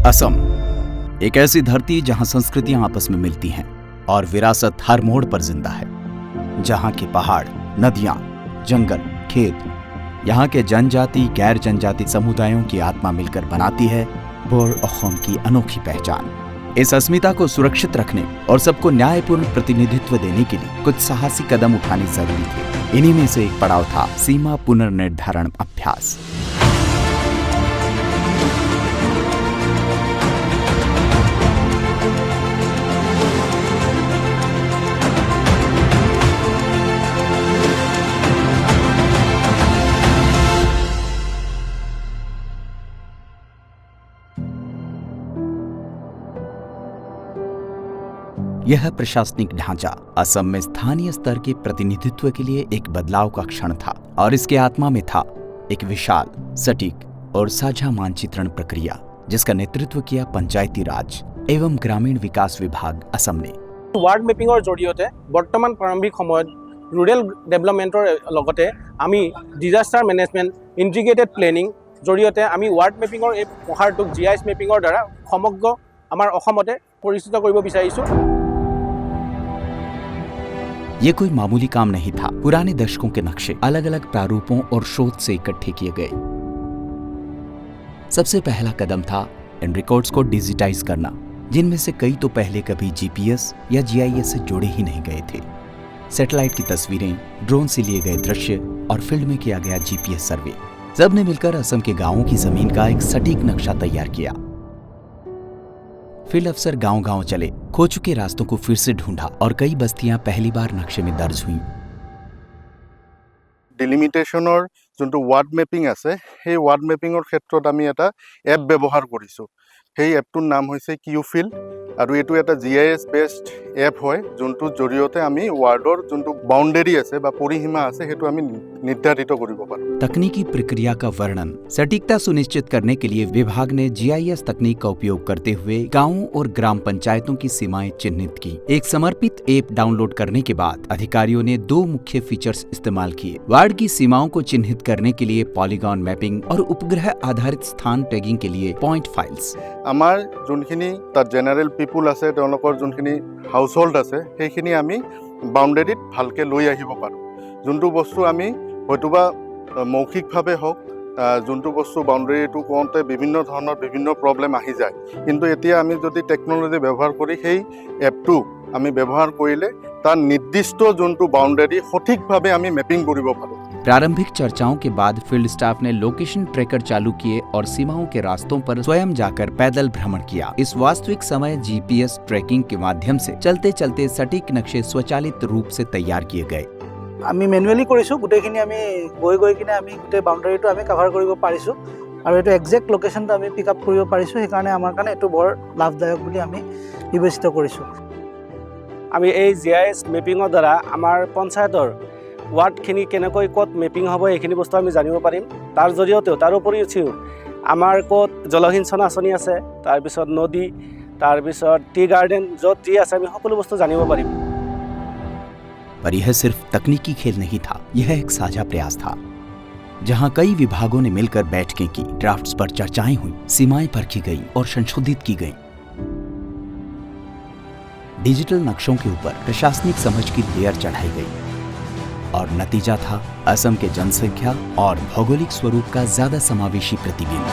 असम, एक ऐसी धरती जहां संस्कृतियां आपस में मिलती हैं और विरासत हर मोड़ पर जिंदा है। जहां के पहाड़, नदियां, जंगल, खेत, यहाँ के जनजाति गैर जनजाति समुदायों की आत्मा मिलकर बनाती है बोर-ओ-खोम की अनोखी पहचान। इस अस्मिता को सुरक्षित रखने और सबको न्यायपूर्ण प्रतिनिधित्व देने के लिए कुछ साहसी कदम उठाने जरूरी थे। इन्हीं में से एक पड़ाव था सीमा पुनर्निर्धारण अभ्यास। यह प्रशासनिक ढांचा असम में स्थानीय स्तर के प्रतिनिधित्व के लिए एक बदलाव का क्षण था और इसके आत्मा में था एक विशाल, सटीक और साझा मानचित्रण प्रक्रिया जिसका नेतृत्व किया पंचायती राज एवं ग्रामीण विकास विभाग असम ने। वार्ड मैपिंगर जरिए बर्तमान प्रारंभिक समय रूरल डेवलपमेंटर लगते आमी डिजास्टार मैनेजमेंट इंटीग्रेटेड प्लेनिंग जरिए आमी वार्ड मैपिंगर एक प्रकारटुक GIS मैपिंगर द्वारा समग्र आमार अসমते परिचित करिब बिचारिছো। ये कोई मामूली काम नहीं था। पुराने दशकों के नक्शे अलग अलग प्रारूपों और शोध से इकट्ठे किए गए। सबसे पहला कदम था इन रिकॉर्ड्स को डिजिटाइज करना, जिनमें से कई तो पहले कभी GPS या GIS से जुड़े ही नहीं गए थे। सैटेलाइट की तस्वीरें, ड्रोन से लिए गए दृश्य और फील्ड में किया गया GPS सर्वे, सबने मिलकर असम के गांवों की जमीन का एक सटीक नक्शा तैयार किया। फील्ड अफसर गांव-गांव चले, खो चुके रास्तों को फिर से ढूंढा और कई बस्तियां पहली बार नक्शे में दर्ज हुई। डिलिमिटेशनर जोंटो वार्ड मैपिंग আছে সেই वार्ड मैपिंगर क्षेत्र आमी এটা एप व्यवहार কৰিছো। সেই এপটোৰ নাম হৈছে কিউফিল্ড আৰু এটো এটা GIS বেসড এপ হয় যোনটো জৰিয়তে আমি वार्डर जोंटो बाउंड्री আছে বা পৰিসীমা আছে হেতু আমি निर्धारित কৰিব পাৰো। तकनीकी प्रक्रिया का वर्णन, सटीकता सुनिश्चित करने के लिए विभाग ने GIS तकनीक का उपयोग करते हुए गांवों और ग्राम पंचायतों की सीमाएं चिन्हित की। एक समर्पित ऐप डाउनलोड करने के बाद अधिकारियों ने दो मुख्य फीचर्स इस्तेमाल किए। वार्ड की सीमाओं को चिन्हित करने के लिए पॉलीगॉन मैपिंग और उपग्रह आधारित स्थान टैगिंग के लिए पॉइंट फाइल्स। আমাৰ যোনখিনি তাত জেনাৰেল পিপুল আছে তেওঁলোকৰ যোনখিনি হাউসহোল্ড আছে সেইখিনি আমি বাউন্ডাৰীত ভালকে লৈ আহিব পাৰো। যোনটো বস্তু আমি হয়তোবা মৌখিকভাৱে হওক যোনটো বস্তু বাউন্ডাৰীটো কোনতে বিভিন্ন ধৰণৰ বিভিন্ন প্ৰবলেম আহি যায়, কিন্তু এতিয়া আমি যদি টেকনলজি ব্যৱহাৰ কৰি সেই এপটো আমি ব্যৱহাৰ কৰিলে তাৰ নিৰ্দিষ্ট যোনটো বাউন্ডাৰী সঠিকভাৱে আমি মেপিং কৰিব পাৰো। प्रारंभिक चर्चाओं के बाद फील्ड स्टाफ ने लोकेशन ट्रैकर चालू किए और सीमाओं के रास्तों पर स्वयं जाकर पैदल भ्रमण किया। इस वास्तविक समय GPS ट्रैकिंग के माध्यम से चलते चलते सटीक नक्शे स्वचालित रूप से तैयार किए गए। आमी मैनुअली करिसु, गुटेखिनि आमी गई किने आमी गुटे बाउंडारीটো आमी कभार करिब पारिसु আৰু এটো এক্সাক্ট লোকেশনটো আমি পিক আপ কৰিব পাৰিছো। সেই কাৰণে আমাৰ কাৰণে এটো বৰ লাভদায়ক বুলি আমি বিবেচিত কৰিছো। আমি এই GIS মেপিংৰ দ্বাৰা আমাৰ পঞ্চায়তৰ वार्डखिनि केनेকৈ कत मेपिंग হ'ব এইখিনি বস্তু আমি জানিব পাৰিম। তাৰ জৰিয়তেও তাৰ উপৰিও আমাৰ কত জলসিঞ্চন আঁচনি আছে, তাৰপিছত নদী, তাৰপিছত টি গাৰ্ডেন য'ত যি আছে আমি সকলো বস্তু জানিব পাৰিম। पर यह सिर्फ तकनीकी खेल नहीं था, यह एक साझा प्रयास था जहां कई विभागों ने मिलकर बैठकें की, ड्राफ्ट्स पर चर्चाएं हुई, सीमाएं परखी गई और संशोधित की गई। डिजिटल नक्शों के ऊपर प्रशासनिक समझ की लेयर चढ़ाई गई और नतीजा था असम के जनसंख्या और भौगोलिक स्वरूप का ज्यादा समावेशी प्रतिबिंब।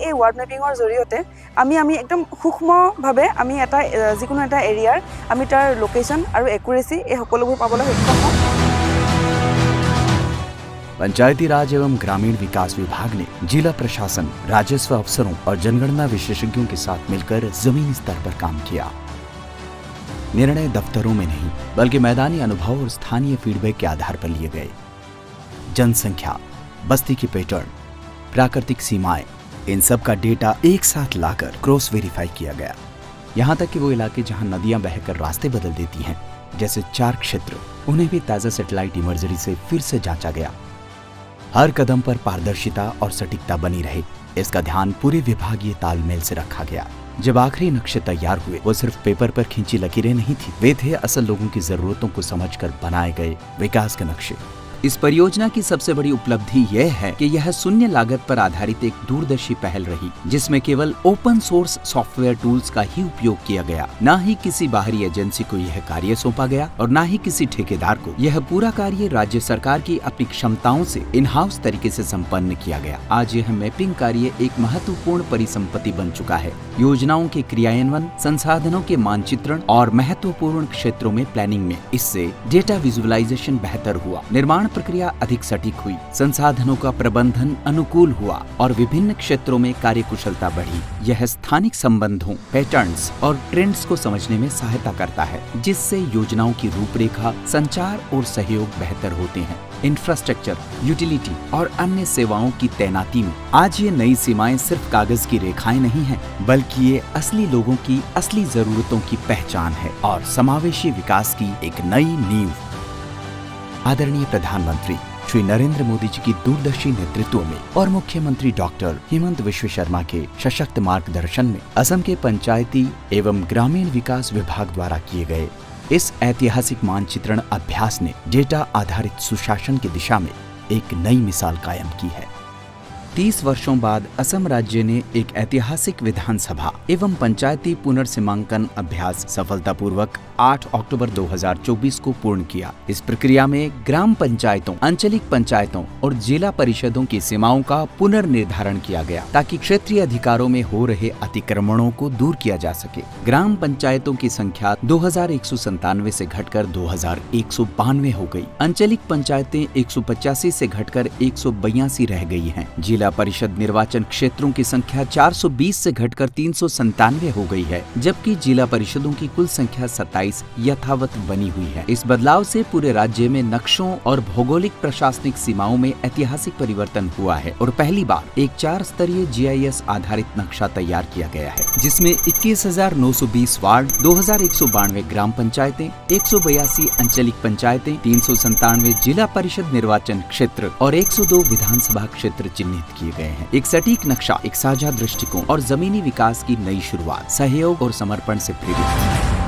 এই वार्ड मैपिंगर जरिए आमी एकदम सूक्ष्मभावे आमी एटा जिकोनो एटा एरियार आमी तार लोकेशन और एक्यूरेसी ए सकलोबोर पाबोले सक्षम हौं। पंचायती राज एवं ग्रामीण विकास विभाग ने जिला प्रशासन, राजस्व अफसरों और जनगणना विशेषज्ञों के साथ मिलकर जमीनी स्तर पर काम किया। निर्णय दफ्तरों में नहीं बल्कि मैदानी अनुभव और स्थानीय फीडबैक के आधार पर लिए गए। जनसंख्या, बस्ती की पैटर्न, प्राकृतिक सीमाएं, इन सब का डेटा एक साथ लाकर क्रॉस वेरीफाई किया गया। यहाँ तक कि वो इलाके जहाँ नदियां बहकर रास्ते बदल देती हैं, जैसे 4 क्षेत्र, उन्हें भी ताज़ा सैटेलाइट इमर्जरी से फिर से जांचा गया। हर कदम पर पारदर्शिता और सटीकता बनी रहे, इसका ध्यान पूरे विभागीय तालमेल से रखा गया। जब आखिरी नक्शे तैयार हुए, वो सिर्फ पेपर पर खींची लकीरें नहीं थी, वे थे असल लोगों की जरूरतों को समझकर बनाए गए विकास के नक्शे। इस परियोजना की सबसे बड़ी उपलब्धि यह है कि यह शून्य लागत पर आधारित एक दूरदर्शी पहल रही, जिसमें केवल ओपन सोर्स सॉफ्टवेयर टूल्स का ही उपयोग किया गया। न ही किसी बाहरी एजेंसी को यह कार्य सौंपा गया और न ही किसी ठेकेदार को। यह पूरा कार्य राज्य सरकार की अपनी क्षमताओं से इन हाउस तरीके से संपन्न किया गया। आज यह मैपिंग कार्य एक महत्वपूर्ण परिसंपत्ति बन चुका है। योजनाओं के क्रियान्वयन, संसाधनों के मानचित्रण और महत्वपूर्ण क्षेत्रों में प्लानिंग में इससे डेटा विजुअलाइजेशन बेहतर हुआ, निर्माण प्रक्रिया अधिक सटीक हुई, संसाधनों का प्रबंधन अनुकूल हुआ और विभिन्न क्षेत्रों में कार्यकुशलता बढ़ी। यह स्थानिक संबंधों, पैटर्न्स और ट्रेंड्स को समझने में सहायता करता है, जिससे योजनाओं की रूपरेखा, संचार और सहयोग बेहतर होते हैं। इंफ्रास्ट्रक्चर, यूटिलिटी और अन्य सेवाओं की तैनाती में आज ये नई सीमाएं सिर्फ कागज की रेखाएं नहीं हैं, बल्कि ये असली लोगों की असली जरूरतों की पहचान है और समावेशी विकास की एक नई नींव। आदरणीय प्रधानमंत्री श्री नरेंद्र मोदी जी की दूरदर्शी नेतृत्व में और मुख्यमंत्री डॉक्टर हेमंत विश्व शर्मा के सशक्त मार्गदर्शन में असम के पंचायती एवं ग्रामीण विकास विभाग द्वारा किए गए इस ऐतिहासिक मानचित्रण अभ्यास ने डेटा आधारित सुशासन की दिशा में एक नई मिसाल कायम की है। 30 वर्षों बाद असम राज्य ने एक ऐतिहासिक विधानसभा एवं पंचायती पुनर्सीमांकन अभ्यास सफलतापूर्वक 8 अक्टूबर 2024 को पूर्ण किया। इस प्रक्रिया में ग्राम पंचायतों, आंचलिक पंचायतों और जिला परिषदों की सीमाओं का पुनर्निर्धारण किया गया, ताकि क्षेत्रीय अधिकारों में हो रहे अतिक्रमणों को दूर किया जा सके। ग्राम पंचायतों की संख्या 2197 से घटकर 2192 हो गई। आंचलिक पंचायतें 185 से घटकर 182 रह गई हैं। जिला परिषद निर्वाचन क्षेत्रों की संख्या 420 से घटकर 397 हो गई है, जबकि जिला परिषदों की कुल संख्या 27 यथावत बनी हुई है। इस बदलाव से पूरे राज्य में नक्शों और भौगोलिक प्रशासनिक सीमाओं में ऐतिहासिक परिवर्तन हुआ है और पहली बार एक 4 स्तरीय GIS आधारित नक्शा तैयार किया गया है, जिसमें 21,920 वार्ड, 2,192 ग्राम पंचायतें, 182 आंचलिक पंचायतें, 397 जिला परिषद निर्वाचन क्षेत्र और 102 विधानसभा क्षेत्र चिन्हित किए गए हैं। एक सटीक नक्शा, एक साझा दृष्टिकोण और जमीनी विकास की नई शुरुआत सहयोग और समर्पण से प्रेरित है।